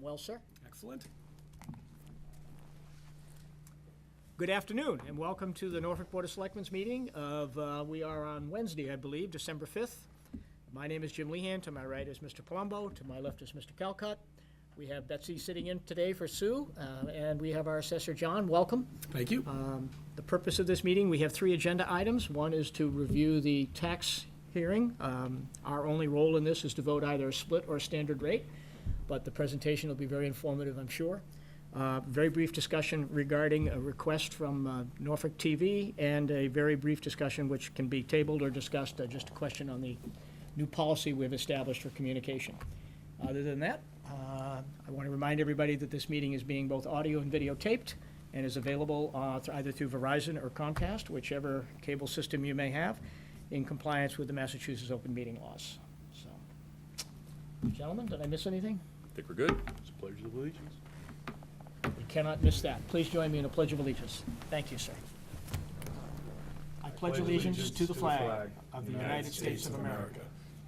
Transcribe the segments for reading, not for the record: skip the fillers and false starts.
well, sir. Excellent. Good afternoon, and welcome to the Norfolk Board of Selectmen's meeting we are on Wednesday, I believe, December 5th. My name is Jim Lehan. To my right is Mr. Palumbo. To my left is Mr. Calcutt. We have Betsy sitting in today for Sue, and we have our assessor, John. Welcome. Thank you. The purpose of this meeting, we have 3 agenda items. One is to review the tax hearing. Our only role in this is to vote either a split or a standard rate, but the presentation will be very informative, I'm sure. Very brief discussion regarding a request from Norfolk TV, and a very brief discussion which can be tabled or discussed, just a question on the new policy we've established for communication. Other than that, I want to remind everybody that this meeting is being both audio and video taped and is available either through Verizon or Comcast, whichever cable system you may have, in compliance with the Massachusetts open meeting laws. So, gentlemen, did I miss anything? I think we're good. It's a pledge of allegiance. You cannot miss that. Please join me in a pledge of allegiance. Thank you, sir. I pledge allegiance to the flag of the United States of America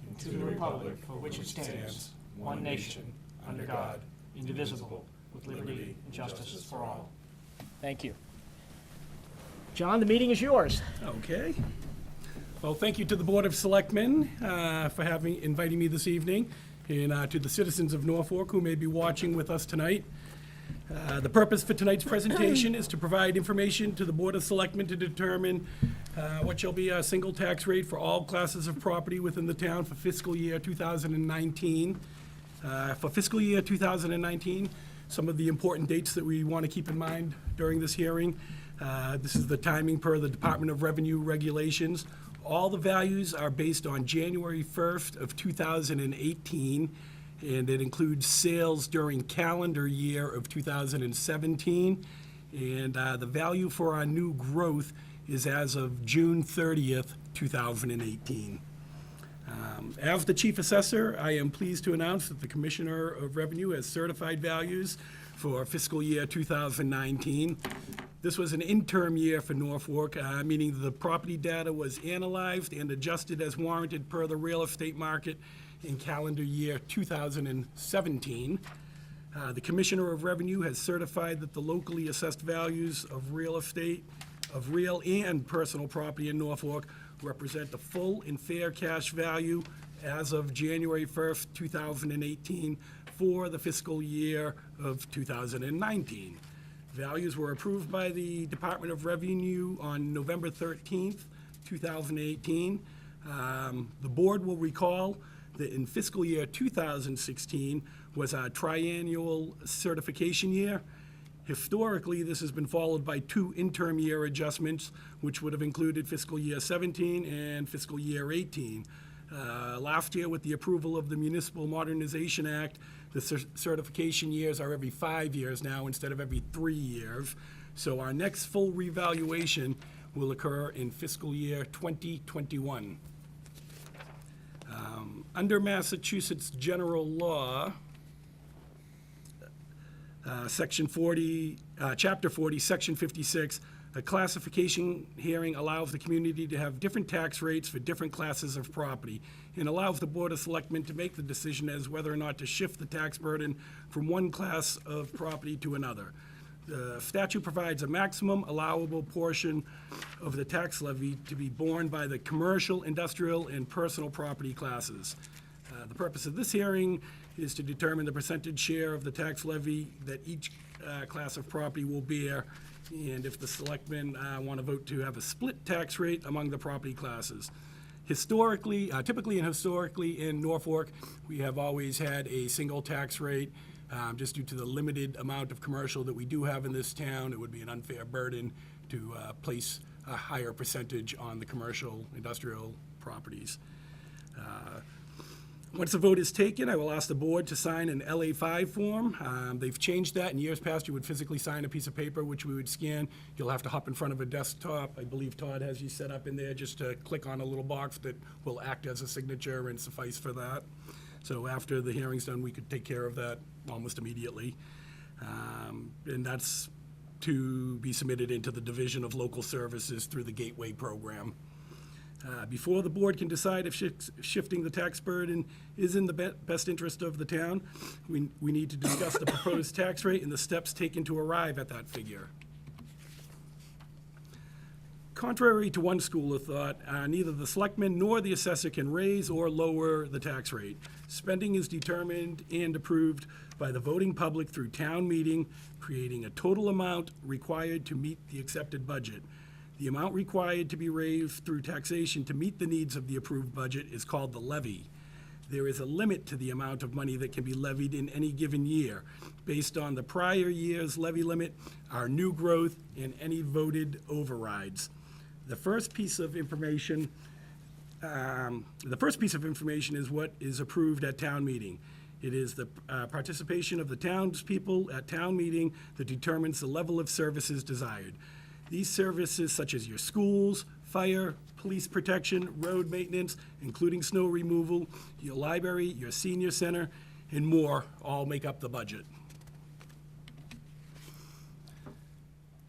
and to the republic for which it stands, one nation, under God, indivisible, with liberty and justice for all. Thank you. John, the meeting is yours. Okay. Well, thank you to the Board of Selectmen for inviting me this evening, and to the citizens of Norfolk who may be watching with us tonight. The purpose for tonight's presentation is to provide information to the Board of Selectmen to determine what shall be a single tax rate for all classes of property within the town for fiscal year 2019. For fiscal year 2019, some of the important dates that we want to keep in mind during this hearing. This is the timing per the Department of Revenue regulations. All the values are based on January 1st of 2018. And it includes sales during calendar year of 2017. And the value for our new growth is as of June 30th, 2018. As the Chief Assessor, I am pleased to announce that the Commissioner of Revenue has certified values for fiscal year 2019. This was an interim year for Norfolk, meaning the property data was analyzed and adjusted as warranted per the real estate market in calendar year 2017. The Commissioner of Revenue has certified that the locally assessed values of real estate, of real and personal property in Norfolk represent the full and fair cash value as of January 1st, 2018 for the fiscal year of 2019. Values were approved by the Department of Revenue on November 13th, 2018. The board will recall that in fiscal year 2016 was our triennial certification year. Historically, this has been followed by 2 interim year adjustments, which would have included fiscal year 17 and fiscal year 18. Last year, with the approval of the Municipal Modernization Act, the certification years are every 5 years now instead of every 3 years. So our next full revaluation will occur in fiscal year 2021. Under Massachusetts general law, Section 40, Chapter 40, Section 56, a classification hearing allows the community to have different tax rates for different classes of property and allows the Board of Selectmen to make the decision as whether or not to shift the tax burden from one class of property to another. The statute provides a maximum allowable portion of the tax levy to be borne by the commercial, industrial, and personal property classes. The purpose of this hearing is to determine the percentage share of the tax levy that each class of property will bear, and if the selectmen want to vote to have a split tax rate among the property classes. Historically, typically and historically in Norfolk, we have always had a single tax rate. Just due to the limited amount of commercial that we do have in this town, it would be an unfair burden to place a higher percentage on the commercial industrial properties. Once the vote is taken, I will ask the board to sign an LA5 form. They've changed that. In years past, you would physically sign a piece of paper, which we would scan. You'll have to hop in front of a desktop. I believe Todd has you set up in there just to click on a little box that will act as a signature and suffice for that. So after the hearing's done, we could take care of that almost immediately. And that's to be submitted into the Division of Local Services through the Gateway program. Before the board can decide if shifting the tax burden is in the best interest of the town, we need to discuss the proposed tax rate and the steps taken to arrive at that figure. Contrary to one school of thought, neither the selectmen nor the assessor can raise or lower the tax rate. Spending is determined and approved by the voting public through town meeting, creating a total amount required to meet the accepted budget. The amount required to be raised through taxation to meet the needs of the approved budget is called the levy. There is a limit to the amount of money that can be levied in any given year, based on the prior year's levy limit, our new growth, and any voted overrides. The first piece of information is what is approved at town meeting. It is the participation of the townspeople at town meeting that determines the level of services desired. These services, such as your schools, fire, police protection, road maintenance, including snow removal, your library, your senior center, and more, all make up the budget.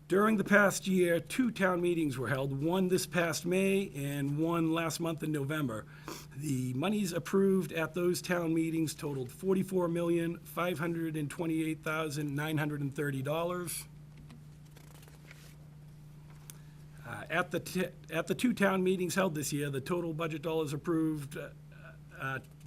During the past year, 2 town meetings were held, one this past May and one last month in November. The monies approved at those town meetings totaled $44,528,930. At the 2 town meetings held this year, the total budget dollars approved,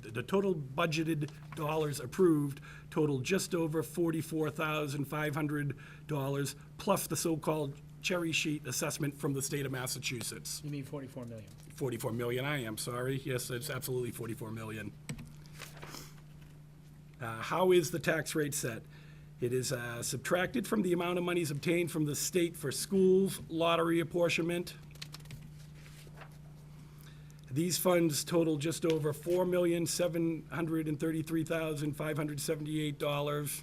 the total budgeted dollars approved totaled just over $44,500, plus the so-called cherry sheet assessment from the state of Massachusetts. You mean 44 million? 44 million, I am sorry. Yes, it's absolutely 44 million. How is the tax rate set? It is subtracted from the amount of monies obtained from the state for schools, lottery apportionment. These funds total just over $4,733,578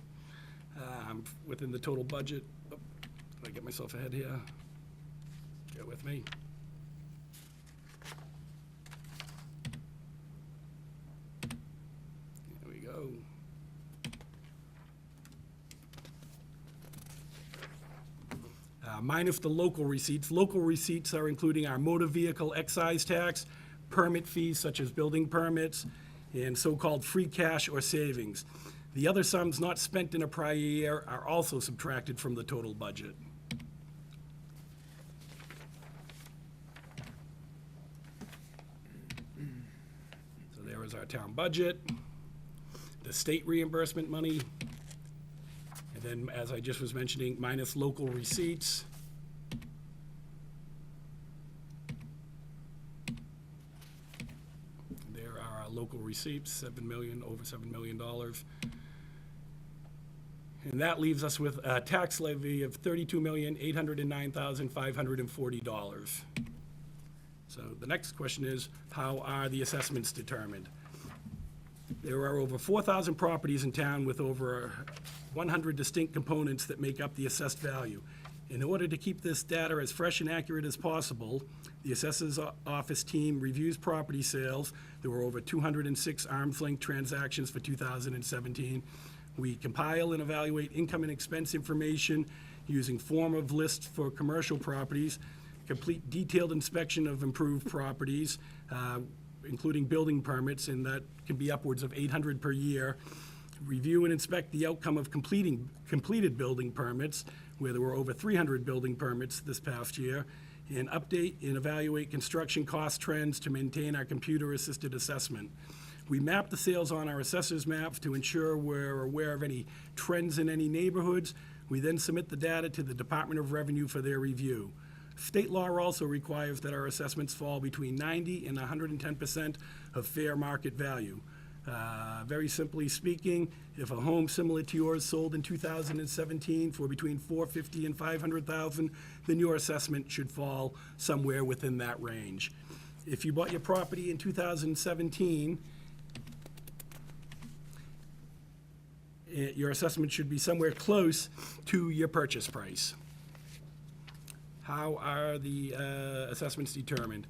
within the total budget. Oh, did I get myself ahead here? Bear with me. There we go. Minus the local receipts. Local receipts are including our motor vehicle excise tax, permit fees such as building permits, and so-called free cash or savings. The other sums not spent in a prior year are also subtracted from the total budget. So there is our town budget, the state reimbursement money, and then, as I just was mentioning, minus local receipts. There are our local receipts, over $7 million. And that leaves us with a tax levy of $32,809,540. So the next question is, how are the assessments determined? There are over 4,000 properties in town with over 100 distinct components that make up the assessed value. In order to keep this data as fresh and accurate as possible, the assessor's office team reviews property sales. There were over 206 arm's length transactions for 2017. We compile and evaluate income and expense information using form of lists for commercial properties, complete detailed inspection of improved properties, including building permits, and that can be upwards of 800 per year. Review and inspect the outcome of completed building permits, where there were over 300 building permits this past year, and update and evaluate construction cost trends to maintain our computer-assisted assessment. We map the sales on our assessor's map to ensure we're aware of any trends in any neighborhoods. We then submit the data to the Department of Revenue for their review. State law also requires that our assessments fall between 90 and 110% of fair market value. Very simply speaking, if a home similar to yours sold in 2017 for between $450,000 and $500,000, then your assessment should fall somewhere within that range. If you bought your property in 2017, your assessment should be somewhere close to your purchase price. How are the assessments determined?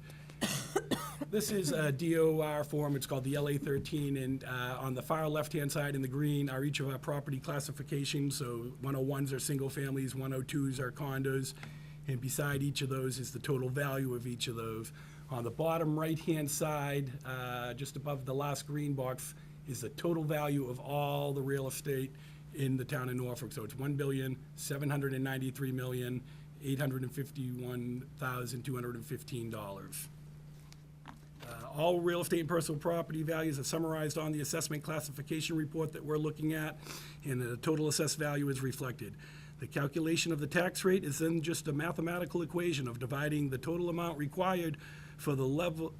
This is a DOR form. It's called the LA-13, and on the far left-hand side in the green are each of our property classifications. So 101s are single families, 102s are condos, and beside each of those is the total value of each of those. On the bottom right-hand side, just above the last green box, is the total value of all the real estate in the town of Norfolk. So it's $1,793,851,215. All real estate and personal property values are summarized on the assessment classification report that we're looking at, and the total assessed value is reflected. The calculation of the tax rate is then just a mathematical equation of dividing the total amount required for the level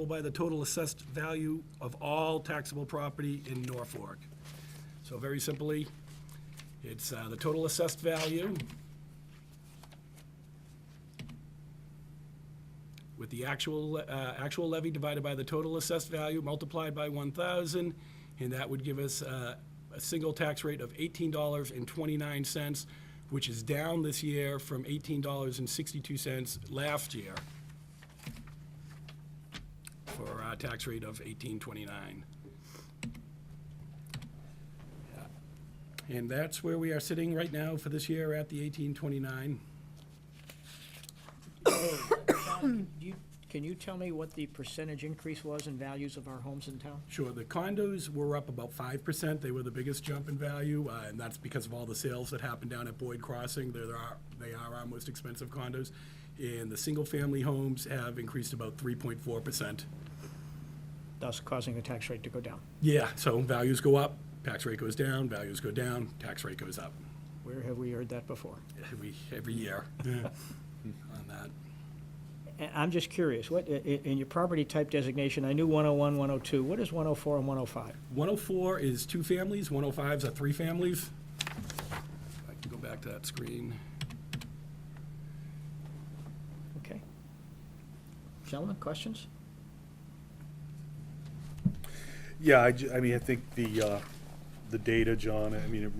by the total assessed value of all taxable property in Norfolk. So very simply, it's the total assessed value with the actual levy divided by the total assessed value multiplied by 1,000, and that would give us a single tax rate of $18.29, which is down this year from $18.62 last year for a tax rate of $18.29. And that's where we are sitting right now for this year at the $18.29. Can you tell me what the percentage increase was in values of our homes in town? Sure, the condos were up about 5%. They were the biggest jump in value, and that's because of all the sales that happened down at Boyd Crossing. They are our most expensive condos. And the single-family homes have increased about 3.4%. Thus causing the tax rate to go down. Yeah, so values go up, tax rate goes down, values go down, tax rate goes up. Where have we heard that before? Every year on that. And I'm just curious, what, in your property type designation, I knew 101, 102, what is 104 and 105? 104 is 2 families, 105s are 3 families. I can go back to that screen. Okay. Gentlemen, questions? Yeah, I mean, I think the data, John, I mean, it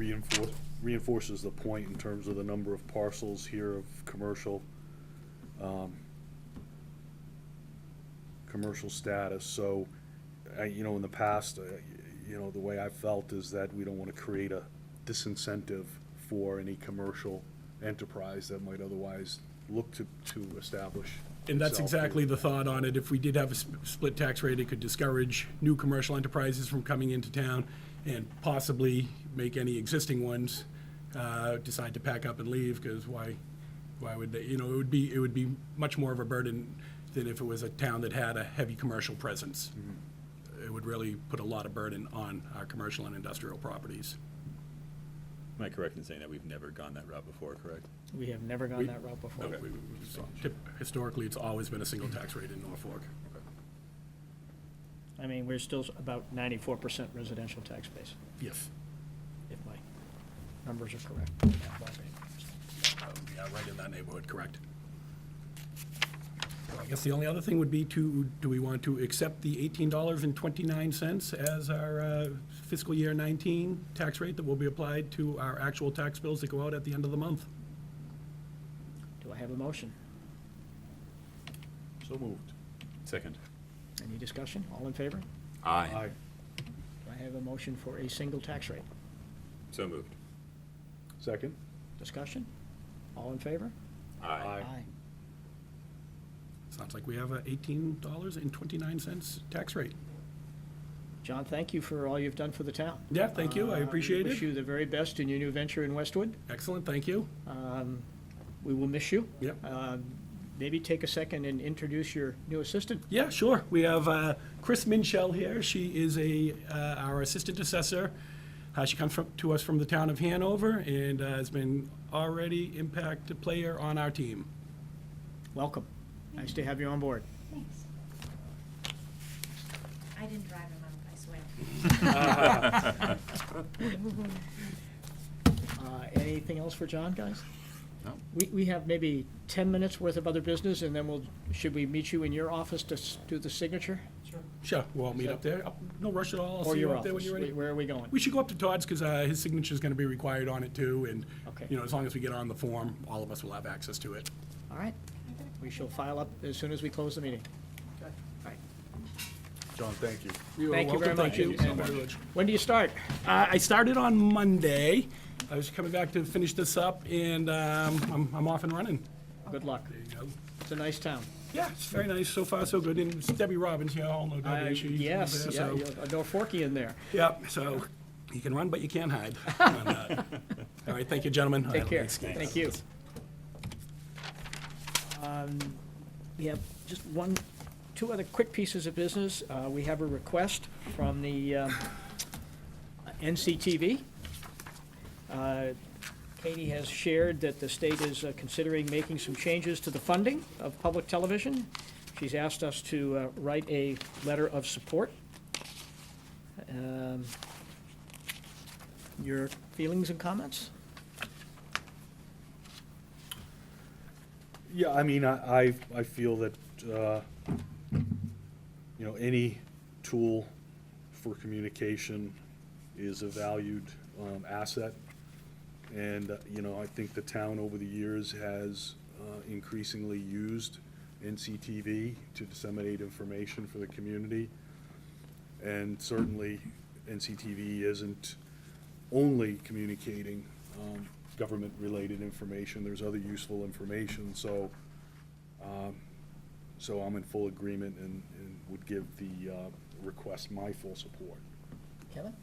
reinforces the point in terms of the number of parcels here of commercial status. So, you know, in the past, you know, the way I felt is that we don't want to create a disincentive for any commercial enterprise that might otherwise look to establish. And that's itself exactly here. the thought on it. If we did have a split tax rate, it could discourage new commercial enterprises from coming into town and possibly make any existing ones decide to pack up and leave, because why would they? You know, it would be much more of a burden than if it was a town that had a heavy commercial presence. Mm-hmm. It would really put a lot of burden on our commercial and industrial properties. Am I correct in saying that we've never gone that route before, correct? We have never gone that route before. Okay. Historically, it's always been a single tax rate in Norfolk. I mean, we're still about 94% residential tax base, Yes. if my numbers are correct. Yeah, right in that neighborhood, correct. I guess the only other thing would be do we want to accept the $18.29 as our fiscal year 19 tax rate that will be applied to our actual tax bills that go out at the end of the month? Do I have a motion? So moved. Second. Any discussion? All in favor? Aye. Do I have a motion for a single tax rate? So moved. Second? Discussion? All in favor? Aye. Sounds like we have a $18.29 tax rate. John, thank you for all you've done for the town. Yeah, thank you, I appreciate Wish it. you the very best in your new venture in Westwood. Excellent, thank you. We will miss you. Yep. Maybe take a second and introduce your new assistant. Yeah, sure. We have Chris Minchell here. She is our assistant assessor. She comes to us from the town of Hanover and has been already impacted player on our team. Welcome. Nice to have you on board. Thanks. I didn't drive him up, I swear. Anything else for John, guys? No. We have maybe 10 minutes worth of other business, and then should we meet you in your office to do the signature? Sure, we'll all meet up there. No rush at all. I'll Or see you your up there when office? you're ready. Where are we going? We should go up to Todd's because his signature is going to be required on it too. And, Okay. you know, as long as we get on the form, all of us will have access to it. All right. We shall file up as soon as we close the meeting. All right. John, thank you. You are Thank you very welcome. much. Thank you so And much. when do you start? I started on Monday. I was coming back to finish this up, and I'm off and running. Good luck. There you go. It's a nice town. Yeah, it's very nice. So far, so good. And it's Debbie Robbins, you all know Debbie. She's Yes, over yeah, there, you're a Norfolkian there. Yeah, so you can run, but you can't hide. on that. All right, thank you, gentlemen. Take care. Thanks. Thank you. We have just two other quick pieces of business. We have a request from the NCTV. Katie has shared that the state is considering making some changes to the funding of public television. She's asked us to write a letter of support. Your feelings and comments? Yeah, I mean, I feel that, any tool for communication is a valued asset. And, I think the town over the years has increasingly used NCTV to disseminate information for the community. And certainly, NCTV isn't only communicating government-related information. There's other useful information, so I'm in full agreement and would give the request my full support. Kevin?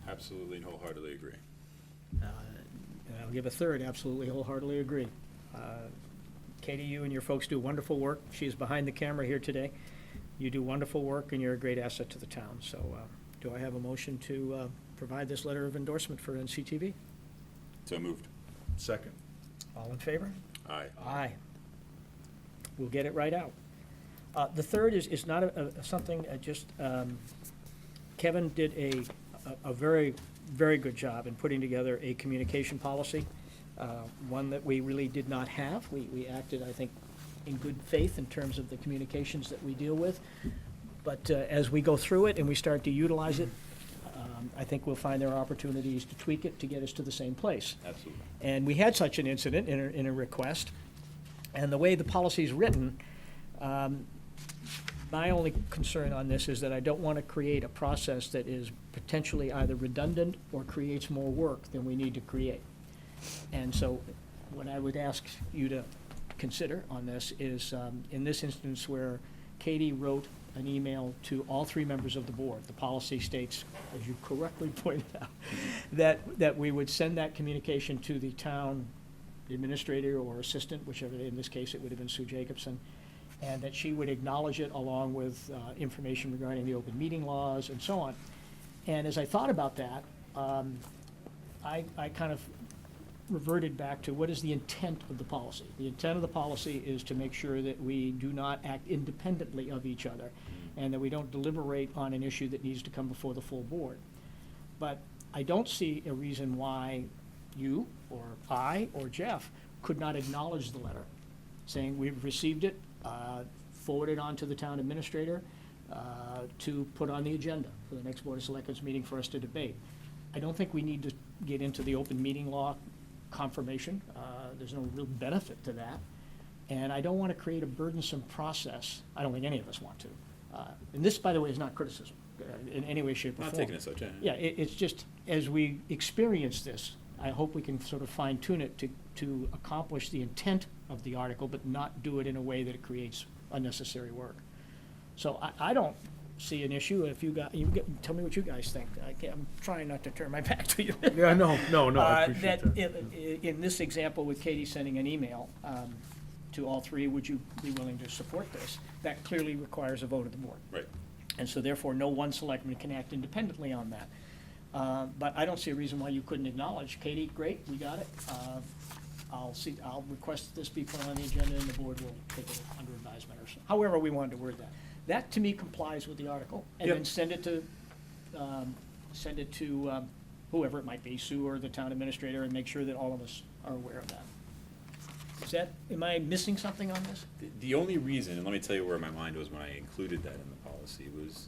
Absolutely and wholeheartedly agree. And I'll give a third, absolutely wholeheartedly agree. Katie, you and your folks do wonderful work. She is behind the camera here today. You do wonderful work, and you're a great asset to the town. So do I have a motion to provide this letter of endorsement for NCTV? So moved. Second. All in favor? Aye. Aye. We'll get it right out. The third is not something, Kevin did a very, very good job in putting together a communication policy, one that we really did not have. We acted, I think, in good faith in terms of the communications that we deal with. But as we go through it and we start to utilize it, I think we'll find there are opportunities to tweak it to get us to the same place. Absolutely. And we had such an incident in a request. And the way the policy is written, my only concern on this is that I don't want to create a process that is potentially either redundant or creates more work than we need to create. And so what I would ask you to consider on this is, in this instance where Katie wrote an email to all three members of the board, the policy states, as you correctly pointed out, that we would send that communication to the town administrator or assistant, whichever, in this case, it would have been Sue Jacobson, and that she would acknowledge it along with information regarding the open meeting laws and so on. And as I thought about that, I kind of reverted back to what is the intent of the policy. The intent of the policy is to make sure that we do not act independently of each other and that we don't deliberate on an issue that needs to come before the full board. But I don't see a reason why you or I or Jeff could not acknowledge the letter, saying we've received it, forward it on to the town administrator to put on the agenda for the next Board of Selectmen's meeting for us to debate. I don't think we need to get into the open meeting law confirmation. There's no real benefit to that. And I don't want to create a burdensome process. I don't think any of us want to. And this, by the way, is not criticism in any way, shape, or Not form. taking it so, Yeah, it's just, as we experience this, I hope we can sort of fine tune it to accomplish the intent of the article, but not do it in a way that it creates unnecessary work. So I don't see an issue. If tell me what you guys think. I'm trying not to turn my back to you. Yeah, no, I appreciate that. In this example with Katie sending an email to all three, would you be willing to support this? That clearly requires a vote of the board. Right. And so therefore, no one selectman can act independently on that. But I don't see a reason why you couldn't acknowledge. Katie, great, we got it. I'll request that this be put on the agenda and the board will take it under advisement or so. However we wanted to word that. That, to me, complies with the article. And then Yep. send it to whoever it might be, Sue or the town administrator, and make sure that all of us are aware of that. Am I missing something on this? The only reason, and let me tell you where my mind was when I included that in the policy, was,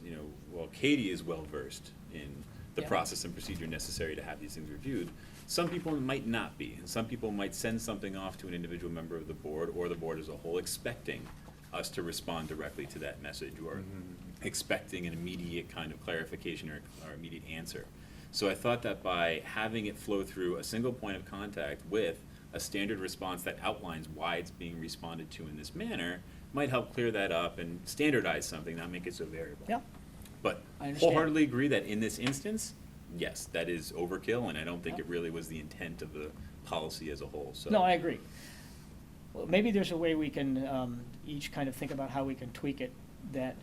while Katie is well-versed in the Yeah. process and procedure necessary to have these things reviewed, some people might not be, and some people might send something off to an individual member of the board or the board as a whole, expecting us to respond directly to that message or expecting an immediate kind of clarification or immediate answer. So I thought that by having it flow through a single point of contact with a standard response that outlines why it's being responded to in this manner, might help clear that up and standardize something, not make it so variable. Yeah, But I understand. wholeheartedly agree that in this instance, yes, that is overkill, and I don't think it really was the intent of the policy as a whole, so. no, I agree. Well, maybe there's a way we can each kind of think about how we can tweak it that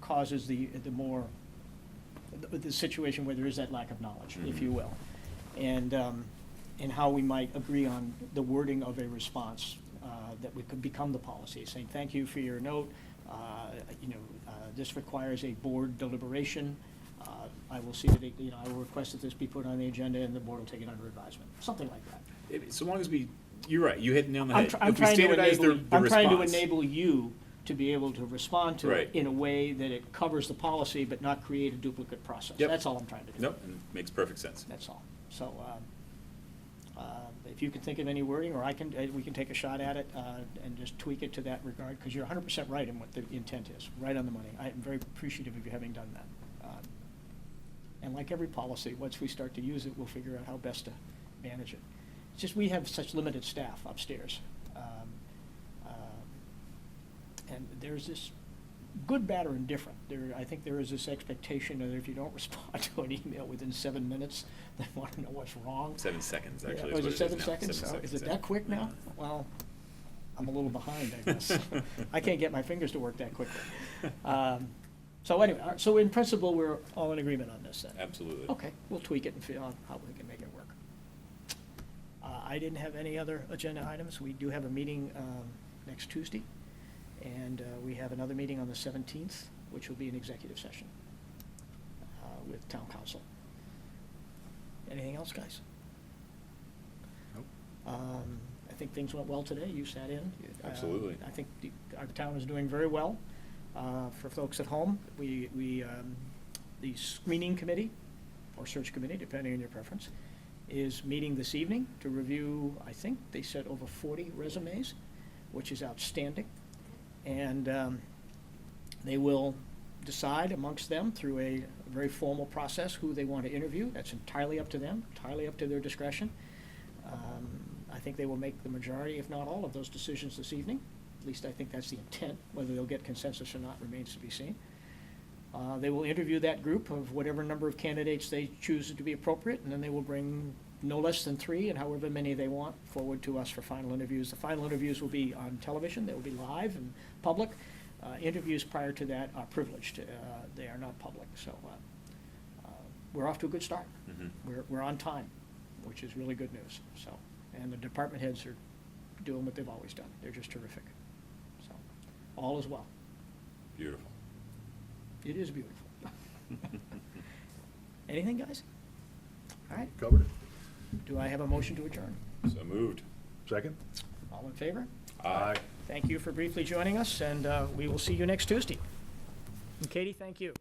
causes the situation where there is that lack of knowledge, if you will. And how we might agree on the wording of a response that would could become the policy, saying, thank you for your note, this requires a board deliberation. I will see that, I will request that this be put on the agenda and the board will take it under advisement, something like that. So long as you're right, you hit the nail on the I'm head. tr- I'm If we trying to standardize enable, the I'm trying to response- enable you to be able to respond to it Right. in a way that it covers the policy but not create a duplicate process. Yep. That's all I'm trying to do. Nope, and makes perfect sense. That's all. So, if you can think of any wording, or we can take a shot at it, and just tweak it to that regard, because you're 100% right in what the intent is, right on the money. I'm very appreciative of you having done that. And like every policy, once we start to use it, we'll figure out how best to manage it. It's just we have such limited staff upstairs. And there's this good, bad, or indifferent. I think there is this expectation that if you don't respond to an email within 7 minutes, they want to know what's wrong. 7 seconds, Yeah. actually, Oh, is is what it it is 7 now. seconds? 7 Oh, is seconds, it yeah. that quick now? Well, I'm a little behind, I guess. I can't get my fingers to work that quickly. So anyway, so in principle, we're all in agreement on this then? Absolutely. Okay, we'll tweak it and figure out how we can make it work. I didn't have any other agenda items. We do have a meeting next Tuesday, and we have another meeting on the 17th, which will be an executive session with town council. Anything else, guys? Nope. I think things went well today. You sat in. Absolutely. I think our town is doing very well. For folks at home, the screening committee, or search committee, depending on your preference, is meeting this evening to review, I think they said over 40 resumes, which is outstanding. And they will decide amongst them through a very formal process who they want to interview. That's entirely up to them, entirely up to their discretion. I think they will make the majority, if not all, of those decisions this evening. At least I think that's the intent. Whether they'll get consensus or not remains to be seen. They will interview that group of whatever number of candidates they choose to be appropriate, and then they will bring no less than 3, and however many they want, forward to us for final interviews. The final interviews will be on television. They will be live and public. Interviews prior to that are privileged. They are not public. So we're off to a good start. Mhm. We're on time, which is really good news. So, and the department heads are doing what they've always done. They're just terrific. So all is well. Beautiful. It is beautiful. Anything, guys? All right. Covered it. Do I have a motion to adjourn? So moved. Second? All in favor? Aye. Thank you for briefly joining us, and we will see you next Tuesday. And Katie, thank you.